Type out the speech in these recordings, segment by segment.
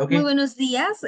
Ok. Muy buenos días,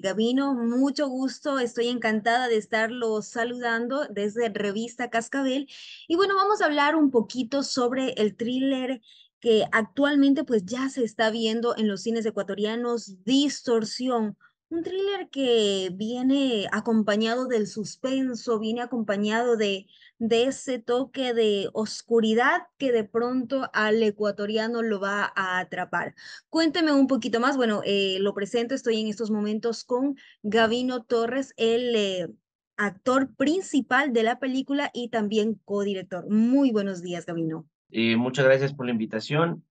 Gabino. Mucho gusto. Estoy encantada de estarlo saludando desde Revista Cascabel. Y bueno, vamos a hablar un poquito sobre el thriller que actualmente pues ya se está viendo en los cines ecuatorianos, Distorsión. Un thriller que viene acompañado del suspenso, viene acompañado de ese toque de oscuridad que de pronto al ecuatoriano lo va a atrapar. Cuénteme un poquito más. Bueno, lo presento, estoy en estos momentos con Gavino Torres, el actor principal de la película y también codirector. Muy buenos días, Gavino. Muchas gracias por la invitación.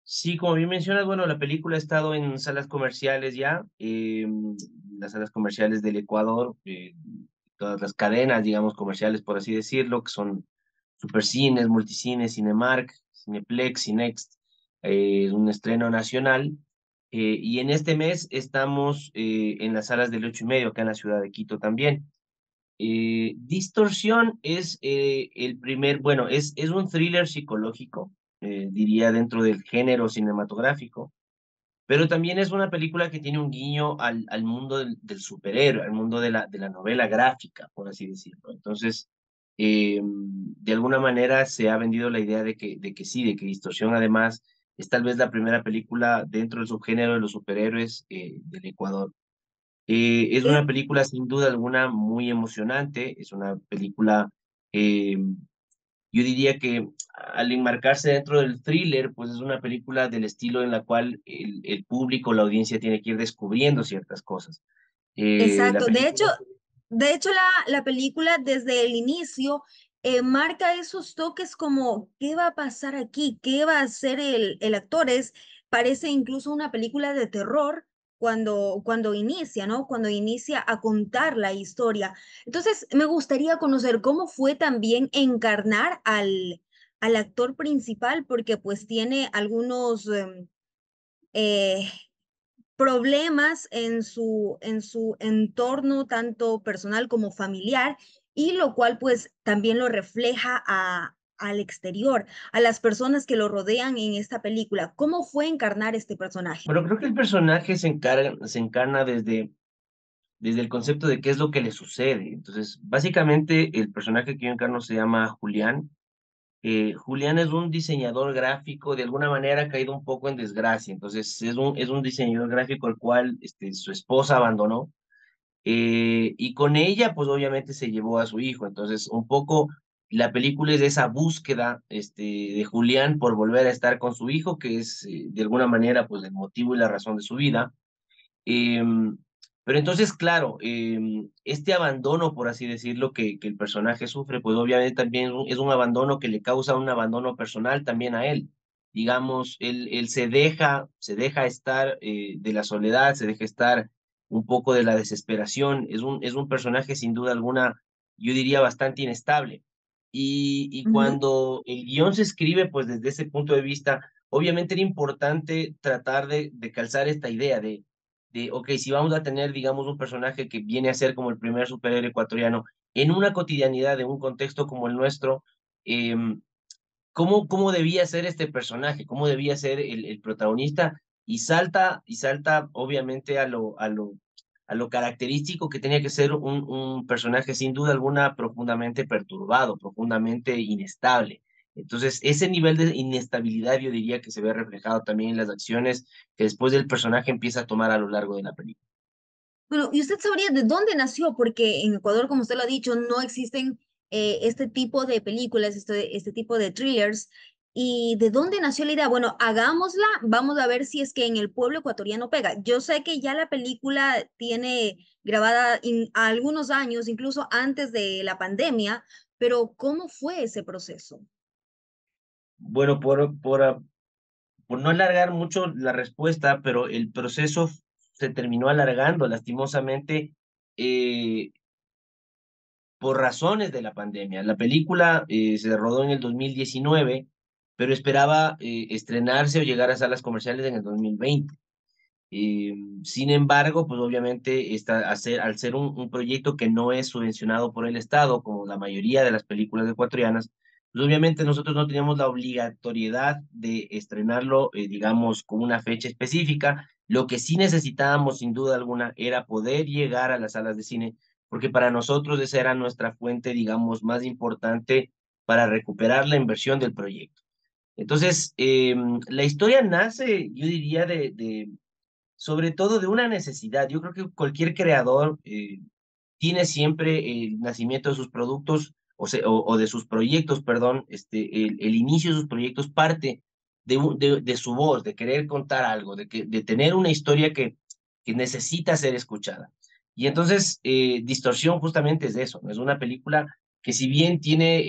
Sí, como bien mencionas, bueno, la película ha estado en salas comerciales ya, las salas comerciales del Ecuador, todas las cadenas, digamos, comerciales, por así decirlo, que son Supercines, Multicines, Cinemark, Cineplex, Cinext, un estreno nacional. Y en este mes estamos en las salas del 8:30, acá en la ciudad de Quito también. Distorsión es el primer, bueno, es un thriller psicológico, diría dentro del género cinematográfico, pero también es una película que tiene un guiño al mundo del superhéroe, al mundo de la novela gráfica, por así decirlo. Entonces, de alguna manera se ha vendido la idea de que sí, de que Distorsión además es tal vez la primera película dentro del subgénero de los superhéroes del Ecuador. Es Eh, una película sin duda alguna muy emocionante, es una película, eh, yo diría que al enmarcarse dentro del thriller, pues es una película del estilo en la cual el público, la audiencia tiene que ir descubriendo ciertas cosas. La exacto. película, De hecho la película desde el inicio marca esos toques como, ¿qué va a pasar aquí? ¿Qué va a hacer el actor? Parece incluso una película de terror cuando inicia, ¿no? Cuando inicia a contar la historia. Entonces, me gustaría conocer cómo fue también encarnar al actor principal, porque pues tiene algunos eh, problemas en su entorno, tanto personal como familiar, y lo cual pues también lo refleja al exterior, a las personas que lo rodean en esta película. ¿Cómo fue encarnar este personaje? bueno, creo que el personaje se encarna desde el concepto de qué es lo que le sucede. Entonces, básicamente el personaje que yo encarno se llama Julián. Julián es un diseñador gráfico, de alguna manera ha caído un poco en desgracia. Entonces, es un diseñador gráfico al cual su esposa abandonó. Y con ella, pues obviamente se llevó a su hijo. Entonces, un poco la película es de esa búsqueda de Julián por volver a estar con su hijo, que es de alguna manera pues el motivo y la razón de su vida. Em, pero entonces, claro, este abandono, por así decirlo, que el personaje sufre, pues obviamente también es un abandono que le causa un abandono personal también a él. Digamos, él se deja estar de la soledad, se deja estar un poco de la desesperación. Es un personaje sin duda alguna, yo diría, bastante inestable. Y Ujú. cuando el guión se escribe, pues desde ese punto de vista, obviamente era importante tratar de calzar esta idea ok, si vamos a tener, digamos, un personaje que viene a ser como el primer superhéroe ecuatoriano en una cotidianidad de un contexto como el nuestro, em, ¿cómo debía ser este personaje? ¿Cómo debía ser el protagonista? Y salta obviamente a lo característico que tenía que ser un personaje sin duda alguna profundamente perturbado, profundamente inestable. Entonces, ese nivel de inestabilidad yo diría que se ve reflejado también en las acciones que después del personaje empieza a tomar a lo largo de la película. Bueno, ¿y usted sabría de dónde nació? Porque en Ecuador, como usted lo ha dicho, no existen este tipo de películas, este tipo de thrillers. ¿Y de dónde nació la idea? Bueno, hagámosla, vamos a ver si es que en el pueblo ecuatoriano pega. Yo sé que ya la película tiene grabada algunos años, incluso antes de la pandemia, pero ¿cómo fue ese proceso? Bueno, por no alargar mucho la respuesta, pero el proceso se terminó alargando lastimosamente eh, por razones de la pandemia. La película se rodó en el 2019, pero esperaba estrenarse o llegar a salas comerciales en el 2020. Sin embargo, pues obviamente al ser un proyecto que no es subvencionado por el Estado, como la mayoría de las películas ecuatorianas, pues obviamente nosotros no teníamos la obligatoriedad de estrenarlo, digamos, con una fecha específica, Lo que sí necesitábamos, sin duda alguna, era poder llegar a las salas de cine, porque para nosotros esa era nuestra fuente, digamos, más importante para recuperar la inversión del proyecto. Entonces, la historia nace, yo diría, sobre todo de una necesidad. Yo creo que cualquier creador tiene siempre el nacimiento de sus productos o de sus proyectos, perdón, el inicio de sus proyectos parte de su voz, de querer contar algo, de tener una historia que necesita ser escuchada. Y entonces, Distorsión justamente es eso, ¿no? Es una película que si bien tiene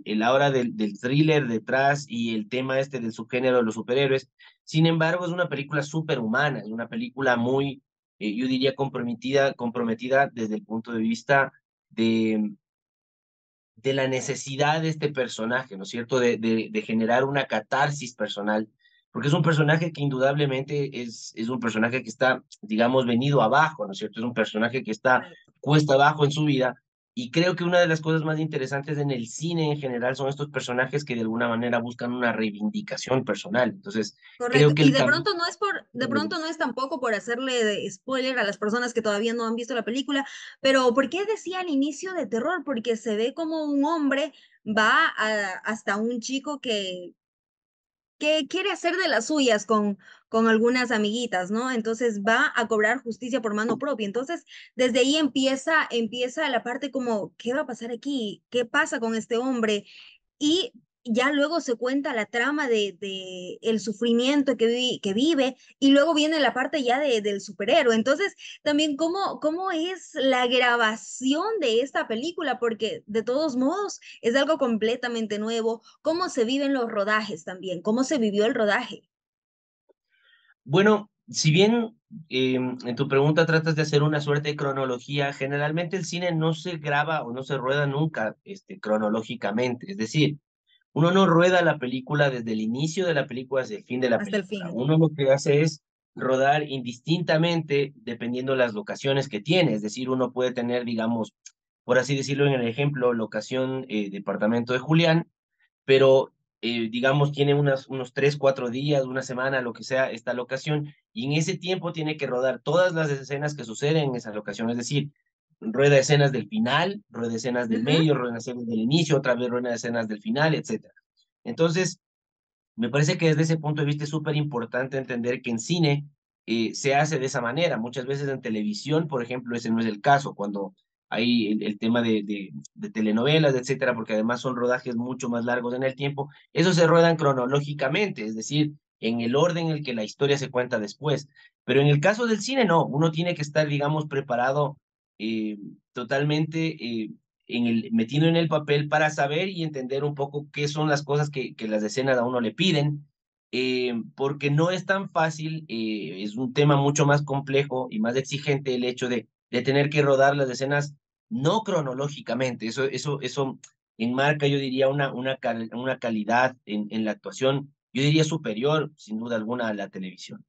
el aura del thriller detrás y el tema este del subgénero de los superhéroes, sin embargo, es una película superhumana, es una película muy, yo diría, comprometida desde el punto de vista de, de la necesidad de este personaje, ¿no es cierto? De generar una catarsis personal, porque es un personaje que indudablemente es un personaje que está, digamos, venido abajo, ¿no es cierto? Es un personaje que está Correcto. cuesta abajo en su vida. Y creo que una de las cosas más interesantes en el cine en general son estos personajes que de alguna manera buscan una reivindicación personal. Entonces, Correcto. creo que Y el camino... de pronto no es tampoco por hacerle spoiler a las personas que todavía no han visto la película, pero ¿por qué decía al inicio de terror? Porque se ve como un hombre hasta un chico que quiere hacer de las suyas con algunas amiguitas, ¿no? Entonces va a cobrar justicia por mano propia. Entonces, desde ahí empieza la parte como, ¿qué va a pasar aquí? ¿Qué pasa con este hombre? Y ya luego se cuenta la trama de el sufrimiento que vive y luego viene la parte ya del superhéroe. Entonces, también cómo es la grabación de esta película, porque de todos modos es algo completamente nuevo. Cómo se viven los rodajes también, cómo se vivió el rodaje. Bueno, si bien en tu pregunta tratas de hacer una suerte de cronología, generalmente el cine no se graba o no se rueda nunca cronológicamente. Es decir, uno no rueda la película desde el inicio de la película hasta el fin de la Hasta el película. fin. Uno lo que hace es rodar indistintamente dependiendo las locaciones que tiene. Es decir, uno puede tener, digamos, por así decirlo en el ejemplo, locación departamento de Julián, pero digamos tiene unos 3, 4 días, una semana, lo que sea, esta locación, y en ese tiempo tiene que rodar todas las escenas que suceden en esa locación, es decir, rueda escenas del final, rueda escenas del Ujú, medio, rueda escenas del inicio, otra vez rueda escenas del final, etcétera. Entonces, me parece que desde ese punto de vista es súper importante entender que en cine se hace de esa manera. Muchas veces en televisión, por ejemplo, ese no es el caso, cuando hay el tema de telenovelas, etcétera, porque además son rodajes mucho más largos en el tiempo, esos se ruedan cronológicamente, es decir, en el orden en el que la historia se cuenta después. Pero en el caso del cine, no, uno tiene que estar, digamos, preparado eh, totalmente metido en el papel para saber y entender un poco qué son las cosas que las escenas a uno le piden, porque no es tan fácil, es un tema mucho más complejo y más exigente el hecho de tener que rodar las escenas no cronológicamente. Eso enmarca, yo diría, una calidad en la actuación, yo diría superior, sin duda alguna, a la televisión.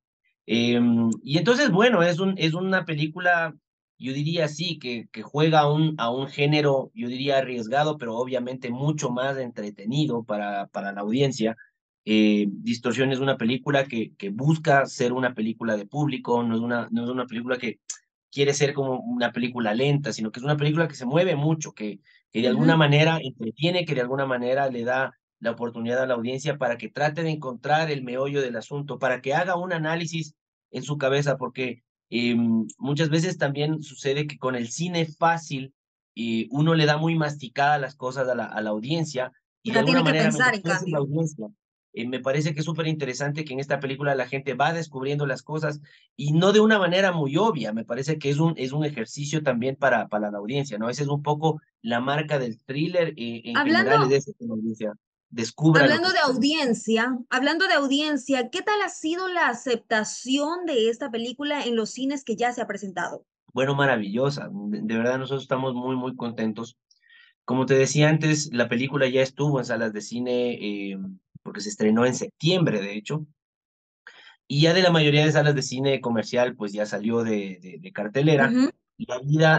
Y entonces, bueno, es una película, yo diría sí, que juega a un género, yo diría arriesgado, pero obviamente mucho más entretenido para la audiencia. Distorsión es una película que busca ser una película de público, no es una película que quiere ser como una película lenta, sino que es una película que se mueve mucho, que de alguna ujú. manera entretiene, que de alguna manera le da la oportunidad a la audiencia para que trate de encontrar el meollo del asunto, para que haga un análisis en su cabeza, porque muchas veces también sucede que con el cine fácil uno le da muy masticada las cosas a la audiencia y de Acá alguna tiene que manera pensar, en menosprecia a la cambio. audiencia. Me parece que es súper interesante que en esta película la gente va descubriendo las cosas y no de una manera muy obvia. Me parece que es un ejercicio también para la audiencia, ¿no? Esa es un poco la marca del thriller en Hablando, general, es eso, que la audiencia descubra lo que hablando de sucede. audiencia, ¿qué tal ha sido la aceptación de esta película en los cines que ya se ha presentado? Bueno, maravillosa. De verdad, nosotros estamos muy, muy contentos. Como te decía antes, la película ya estuvo en salas de cine porque se estrenó en septiembre, de hecho, y ya de la mayoría de salas de cine comercial, pues ya salió de cartelera. Ujú.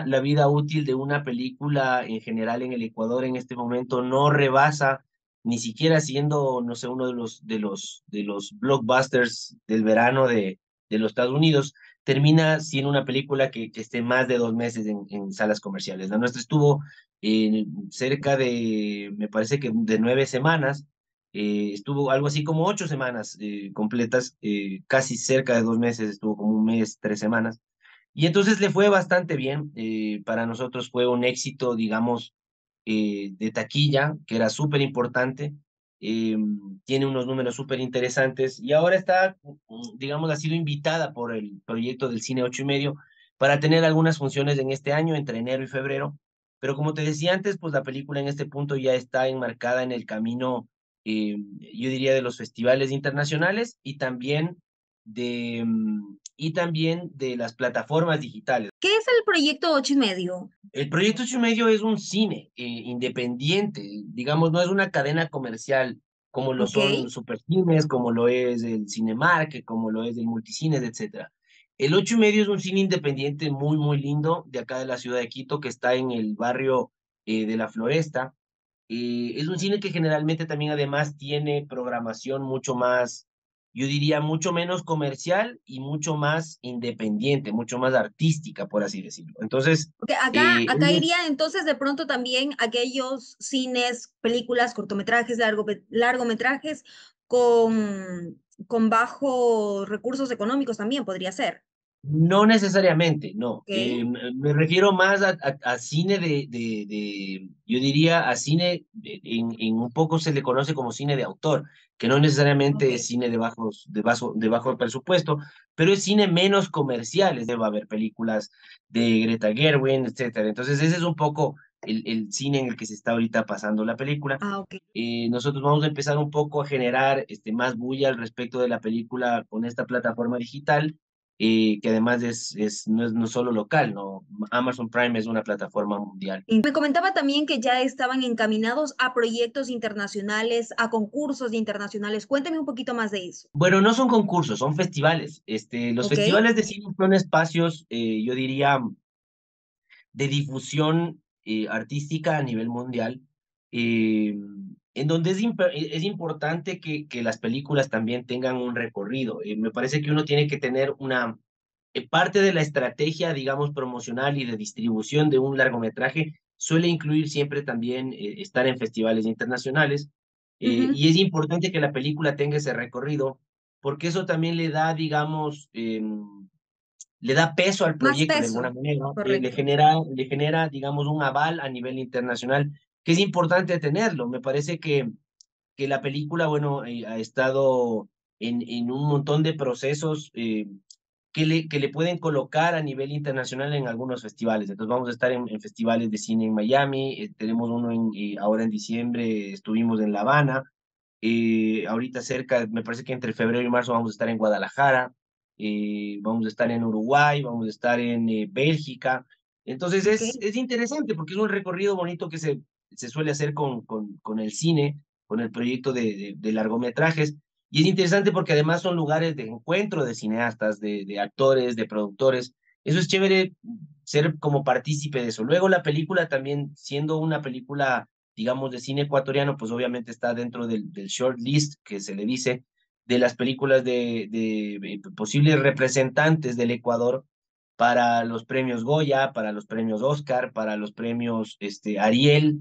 La vida útil de una película en general en el Ecuador en este momento no rebasa, ni siquiera siendo, no sé, uno de los blockbusters del verano de de los Estados Unidos, termina siendo una película que esté más de 2 meses en salas comerciales. La nuestra estuvo cerca de, me parece que de 9 semanas, estuvo algo así como 8 semanas completas, casi cerca de 2 meses, estuvo como un mes, 3 semanas. Y entonces le fue bastante bien. Para nosotros fue un éxito, digamos, de taquilla, que era súper importante. eh, Tiene unos números súper interesantes y ahora está, digamos, ha sido invitada por el proyecto del Cine 8 y medio para tener algunas funciones en este año, entre enero y febrero. Pero como te decía antes, pues la película en este punto ya está enmarcada en el camino, yo diría, de los festivales internacionales y también de las plataformas digitales. ¿Qué es el proyecto 8 y medio? El Proyecto 8 y medio es un cine independiente, digamos, no es una cadena comercial como lo Ok, son Supercines, como lo es el Cinemark, como lo es el Multicines, etcétera. El 8 y medio es un cine independiente muy, muy lindo de acá de la ciudad de Quito, que está en el barrio de La Floresta. Es un cine que generalmente también además tiene programación mucho más, yo diría, mucho menos comercial y mucho más independiente, mucho más artística, por así decirlo. Entonces, porque acá iría entonces de pronto también aquellos cines, películas, cortometrajes, largometrajes con bajos recursos económicos también podría ser. no necesariamente, no. Ok, Me refiero más a cine yo diría a cine, en un poco se le conoce como cine de autor, que no necesariamente es ok. cine de bajo presupuesto, pero es cine menos comercial. Va a haber películas de Greta Gerwig, etcétera. Entonces ese es un poco el cine en el que se está ahorita pasando la película. Ah, ok. Nosotros vamos a empezar un poco a generar más bulla al respecto de la película con esta plataforma digital, que además no es no solo local, ¿no? Amazon Prime es una plataforma mundial. Y me comentaba también que ya estaban encaminados a proyectos internacionales, a concursos internacionales. Cuénteme un poquito más de eso. Bueno, no son concursos, son festivales. Los ¿Ok? festivales de cine son espacios, yo diría, de difusión artística a nivel mundial, eh, en donde es importante que las películas también tengan un recorrido. Me parece que uno tiene que tener una parte de la estrategia, digamos, promocional y de distribución de un largometraje suele incluir siempre también estar en festivales internacionales, Ujú. y es importante que la película tenga ese recorrido porque eso también le da, digamos, le da peso al Más proyecto de alguna peso. manera, Correcto. le genera, digamos, un aval a nivel internacional, que es importante tenerlo. Me parece que la película, bueno, ha estado en un montón de procesos que le pueden colocar a nivel internacional en algunos festivales. Entonces vamos a estar en festivales de cine en Miami, tenemos uno ahora en diciembre, estuvimos en La Habana, ahorita cerca, me parece que entre febrero y marzo vamos a estar en Guadalajara, vamos a estar en Uruguay, vamos a estar en Bélgica. Entonces ¿Ok? es interesante porque es un recorrido bonito que se suele hacer con el cine, con el proyecto de largometrajes. Y es interesante porque además son lugares de encuentro de cineastas, de actores, de productores. Eso es chévere ser como partícipe de eso. Luego la película también, siendo una película, digamos, de cine ecuatoriano, pues obviamente está dentro del short list que se le dice de las películas de posibles representantes del Ecuador para los premios Goya, para los premios Oscar, para los premios Ariel,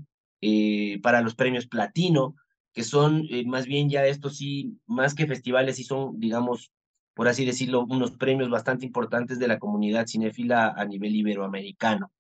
para los premios Platino, que son más bien ya estos sí, más que festivales, sí son, digamos, por así decirlo, unos premios bastante importantes de la comunidad cinéfila a nivel iberoamericano.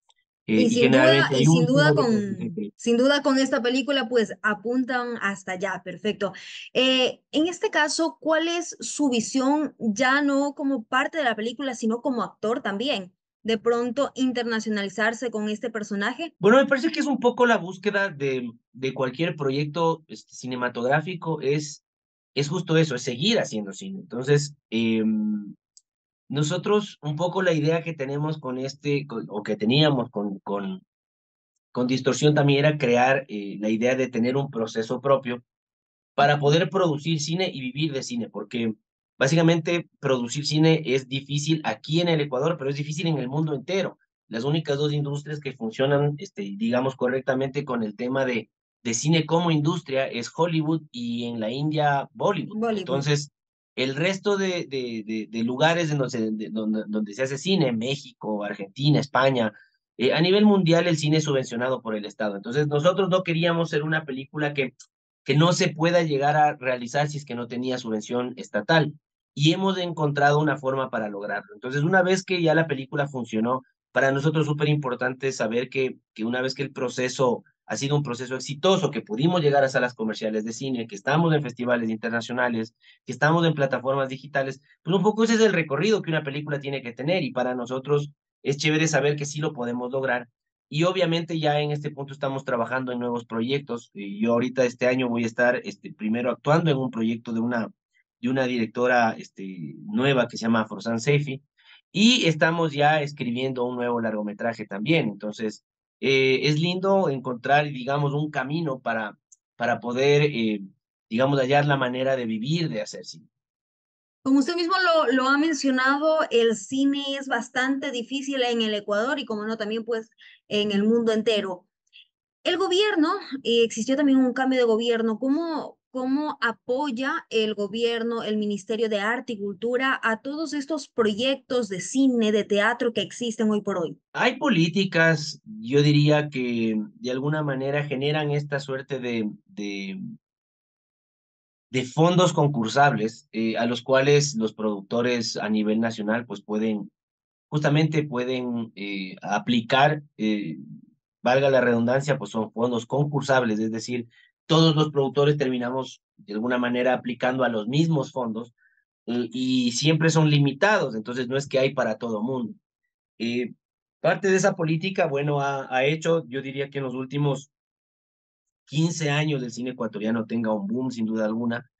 Y Y sin duda, generalmente hay un solo representante. sin duda con esta película, pues apuntan hasta allá, perfecto. En este caso, ¿cuál es su visión ya no como parte de la película, sino como actor también? De pronto internacionalizarse con este personaje. Bueno, me parece que es un poco la búsqueda de cualquier proyecto cinematográfico, es justo eso, es seguir haciendo cine. Entonces, nosotros un poco la idea que tenemos o que teníamos con Distorsión también era crear la idea de tener un proceso propio para poder producir cine y vivir de cine, porque básicamente producir cine es difícil aquí en el Ecuador, pero es difícil en el mundo entero. Las únicas dos industrias que funcionan, digamos, correctamente con el tema de cine como industria es Hollywood y en la India Bollywood. Bollywood. Entonces, El resto de lugares en donde se hace cine, México, Argentina, España, a nivel mundial el cine es subvencionado por el Estado. Entonces nosotros no queríamos ser una película que no se pueda llegar a realizar si es que no tenía subvención estatal. Y hemos encontrado una forma para lograrlo. Entonces, una vez que ya la película funcionó, para nosotros es súper importante saber que una vez que el proceso ha sido un proceso exitoso, que pudimos llegar a salas comerciales de cine, que estamos en festivales internacionales, que estamos en plataformas digitales, pues un poco ese es el recorrido que una película tiene que tener y para nosotros es chévere saber que sí lo podemos lograr. Y obviamente ya en este punto estamos trabajando en nuevos proyectos. Yo ahorita este año voy a estar primero actuando en un proyecto de una directora nueva que se llama Forsan Seifi y estamos ya escribiendo un nuevo largometraje también. Entonces, es lindo encontrar, digamos, un camino para poder digamos, hallar la manera de vivir de hacer cine. Como usted mismo lo ha mencionado, el cine es bastante difícil en el Ecuador y como no, también pues en el mundo entero. El gobierno, existió también un cambio de gobierno. ¿Cómo apoya el gobierno, el Ministerio de Arte y Cultura a todos estos proyectos de cine, de teatro que existen hoy por hoy? Hay políticas, yo diría que de alguna manera generan esta suerte de fondos concursables a los cuales los productores a nivel nacional pues justamente pueden aplicar, valga la redundancia, pues son fondos concursables, es decir, todos los productores terminamos de alguna manera aplicando a los mismos fondos y siempre son limitados, entonces no es que hay para todo mundo. Eh, Parte de esa política, bueno, ha hecho, yo diría que en los últimos 15 años el cine ecuatoriano tenga un boom, sin duda alguna,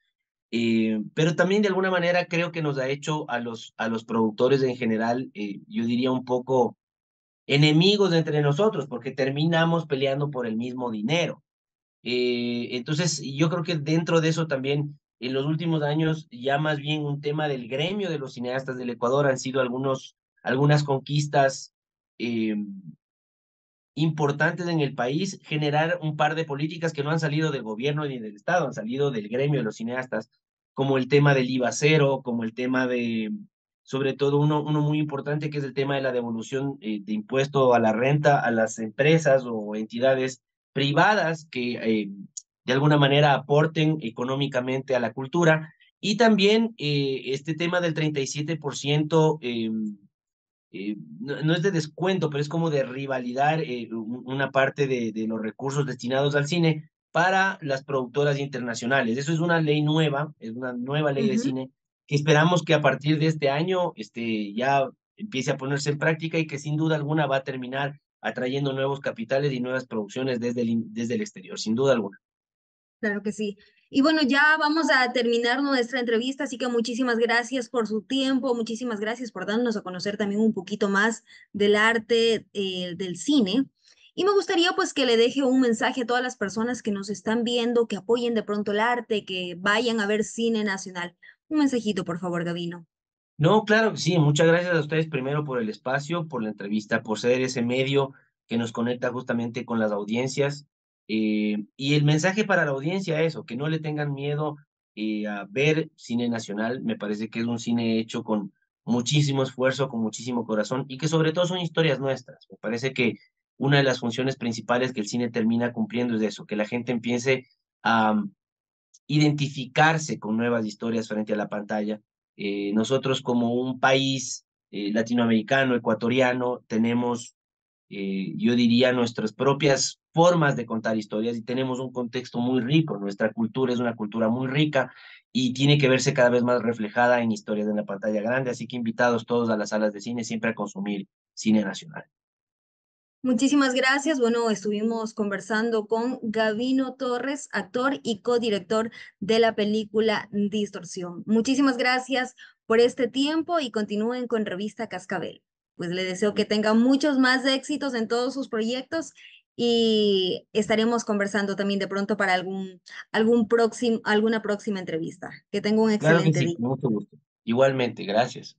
pero también de alguna manera creo que nos ha hecho a los productores en general, yo diría un poco enemigos entre nosotros, porque terminamos peleando por el mismo dinero. Entonces, yo creo que dentro de eso también, en los últimos años, ya más bien un tema del gremio de los cineastas del Ecuador han sido algunas conquistas eh, importantes en el país, generar un par de políticas que no han salido del gobierno ni del Estado, han salido del gremio de los cineastas, como el tema del IVA cero, como el tema sobre todo uno muy importante que es el tema de la devolución de impuesto a la renta a las empresas o entidades privadas que de alguna manera aporten económicamente a la cultura. Y también este tema del 37% no es de descuento, pero es como de rivalidad una parte de los recursos destinados al cine para las productoras internacionales. Eso es una ley nueva, es una nueva ley de Ujú. cine que esperamos que a partir de este año ya empiece a ponerse en práctica y que sin duda alguna va a terminar atrayendo nuevos capitales y nuevas producciones desde el exterior, sin duda alguna. Claro que sí. Y bueno, ya vamos a terminar nuestra entrevista, así que muchísimas gracias por su tiempo, muchísimas gracias por darnos a conocer también un poquito más del arte, del cine. Y me gustaría pues que le deje un mensaje a todas las personas que nos están viendo, que apoyen de pronto el arte, que vayan a ver cine nacional. Un mensajito, por favor, Gavino. No, claro que sí. Muchas gracias a ustedes primero por el espacio, por la entrevista, por ser ese medio que nos conecta justamente con las audiencias. Y el mensaje para la audiencia es eso, que no le tengan miedo a ver cine nacional. Me parece que es un cine hecho con muchísimo esfuerzo, con muchísimo corazón y que sobre todo son historias nuestras. Me parece que una de las funciones principales que el cine termina cumpliendo es eso, que la gente empiece a identificarse con nuevas historias frente a la pantalla. Nosotros como un país latinoamericano, ecuatoriano, tenemos, yo diría, nuestras propias formas de contar historias y tenemos un contexto muy rico. Nuestra cultura es una cultura muy rica y tiene que verse cada vez más reflejada en historias en la pantalla grande, así que invitados todos a las salas de cine siempre a consumir cine nacional. Muchísimas gracias. Bueno, estuvimos conversando con Gavino Torres, actor y codirector de la película Distorsión. Muchísimas gracias por este tiempo y continúen con Revista Cascabel. Pues le deseo que tenga muchos más éxitos en todos sus proyectos y estaremos conversando también de pronto para alguna próxima entrevista. Que tenga un Claro que excelente sí, día. con mucho gusto. Igualmente, gracias.